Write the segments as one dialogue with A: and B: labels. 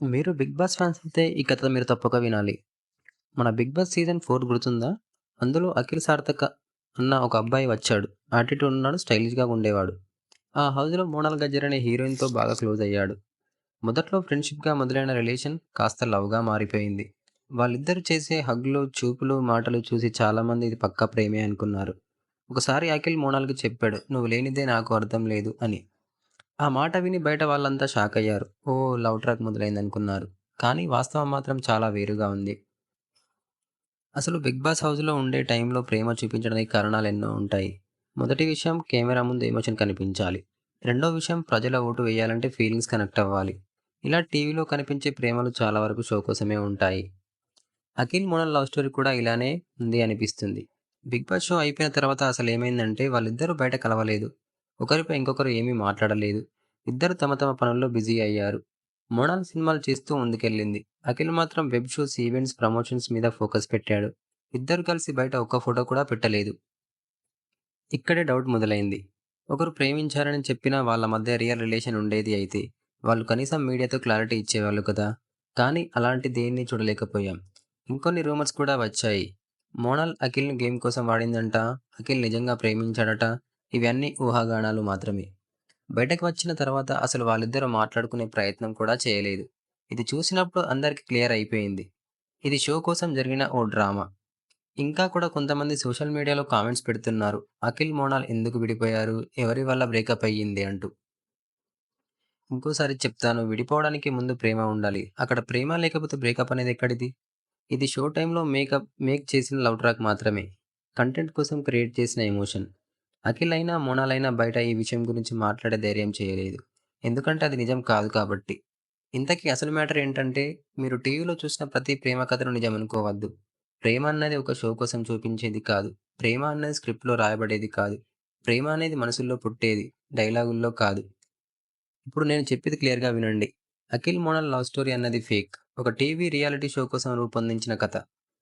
A: మీరు 'big boss' fans అయితే ఈ కథ మీరు తప్పక వినాలి. మన 'బిగ్ బాస్' సీజన్ 4 గుర్తుందా? అందులో అఖిల్ సార్థక అన్న ఒక అబ్బాయి వచ్చాడు. యాటిట్యూడ్ ఉన్నాడు, స్టైలిష్‌గా ఉండేవాడు. ఆ హౌస్‌లో మోనాల్ గజ్జర్ అనే హీరోయిన్‌తో బాగా క్లోజ్ అయ్యాడు. మొదట్లో ఫ్రెండ్‌షిప్‌గా మొదలైన రిలేషన్ కాస్త లవ్‌గా మారిపోయింది. వాళ్ళిద్దరూ చేసే హగ్‌లు, చూపులు, మాటలు చూసి చాలామంది ఇది పక్కా ప్రేమే అనుకున్నారు. ఒకసారి అఖిల్ మోనాల్‌కి చెప్పాడు, "నువ్వు లేనిదే నాకు అర్థం లేదు" అని. ఆ మాట విని బయట వాళ్ళంతా షాకయ్యారు. ఓహ్! Love track మొదలైందనుకున్నారు. కానీ వాస్తవం మాత్రం చాలా వేరుగా ఉంది. అసలు 'బిగ్ బాస్' హౌస్‌లో ఉండే టైంలో ప్రేమ చూపించడానికి కారణాలెన్నో ఉంటాయి. మొదటి విషయం కెమెరా ముందు ఎమోషన్ కనిపించాలి. రెండో విషయం ప్రజల ఓటు వేయాలంటే ఫీలింగ్స్ కనెక్ట్ అవ్వాలి. ఇలా టీవీలో కనిపించే ప్రేమలు చాలా వరకు షో కోసమే ఉంటాయి. అఖిల్, మోనాల్ లవ్ స్టోరీ కూడా ఇలానే ఉంది అనిపిస్తుంది. 'బిగ్ బాస్' షో అయిపోయిన తర్వాత అసలేమైందంటే వాళ్ళిద్దరూ బయట కలవలేదు. ఒకరిపై ఇంకొకరు ఏమీ మాట్లాడలేదు. ఇద్దరు తమ తమ పనుల్లో బిజీ అయ్యారు. మోనాల్ సినిమాలు చేస్తూ ముందుకెళ్ళింది. అఖిల్ మాత్రం వెబ్ షోస్, ఈవెంట్స్, ప్రమోషన్స్ మీద ఫోకస్ పెట్టాడు. ఇద్దరు కలిసి బయట ఒక్క ఫోటో కూడా పెట్టలేదు. ఇక్కడే డౌట్ మొదలైంది. ఒకరు ప్రేమించారని చెప్పినా వాళ్ళ మధ్య రియల్ రిలేషన్ ఉండేది అయితే, వాళ్ళు కనీసం మీడియాతో క్లారిటీ ఇచ్చేవాళ్ళు కదా! కానీ అలాంటి దేన్ని చూడలేకపోయాం. ఇంకొన్ని రూమర్స్ కూడా వచ్చాయి. మోనాల్ అఖిల్‌ని గేమ్ కోసం వాడిందంట. అఖిల్ నిజంగా ప్రేమించాడట. ఇవన్నీ ఊహాగానాలు మాత్రమే. బయటకు వచ్చిన తర్వాత అసలు వాళ్ళిద్దరూ మాట్లాడుకునే ప్రయత్నం కూడా చేయలేదు. ఇది చూసినప్పుడు అందరికి క్లియర్ అయిపోయింది. ఇది షో కోసం జరిగిన ఓ డ్రామా. ఇంకా కూడా కొంతమంది సోషల్ మీడియాలో కామెంట్స్ పెడుతున్నారు. అఖిల్, మోనాల్ ఎందుకు విడిపోయారు? ఎవరి వల్ల బ్రేకప్ అయ్యింది అంటూ. ఇంకోసారి చెప్తాను, విడిపోవడానికి ముందు ప్రేమ ఉండాలి. అక్కడ ప్రేమ లేకపోతే బ్రేకప్ అనేది ఎక్కడిది? ఇది షో టైమ్‌లో మేక్ చేసిన లవ్ ట్రాక్ మాత్రమే. కంటెంట్ కోసం క్రియేట్ చేసిన ఎమోషన్. అఖిల్ అయినా, మోనాల్ అయినా బయట ఈ విషయం గురించి మాట్లాడే ధైర్యం చేయలేదు. ఎందుకంటే అది నిజం కాదు కాబట్టి. ఇంతకీ అసలు మ్యాటర్ ఏంటంటే, మీరు టీవీలో చూసిన ప్రతి ప్రేమ కథను నిజమనుకోవద్దు. ప్రేమ అన్నది ఒక షో కోసం చూపించేది కాదు. ప్రేమ అన్నది స్క్రిప్ట్‌లో రాయబడేది కాదు. ప్రేమ అనేది మనసుల్లో పుట్టేది, డైలాగుల్లో కాదు. ఇప్పుడు నేను చెప్పేది క్లియర్‌గా వినండి. 'అఖిల్ మోనాల్ లవ్ స్టోరీ' అన్నది ఫేక్. ఒక టీవీ రియాలిటీ షో కోసం రూపొందించిన కథ.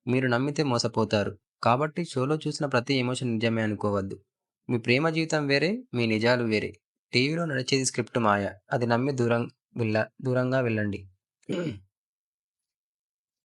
A: మీరు నమ్మితే మోసపోతారు. కాబట్టి షోలో చూసిన ప్రతి ఎమోషన్ నిజమే అనుకోవద్దు. మీ ప్రేమ జీవితం వేరే, మీ నిజాలు వేరే. టీవీలో నడిచేది స్క్రిప్ట్ మాయ. అది నమ్మి దూరంగా వెళ్ళండి.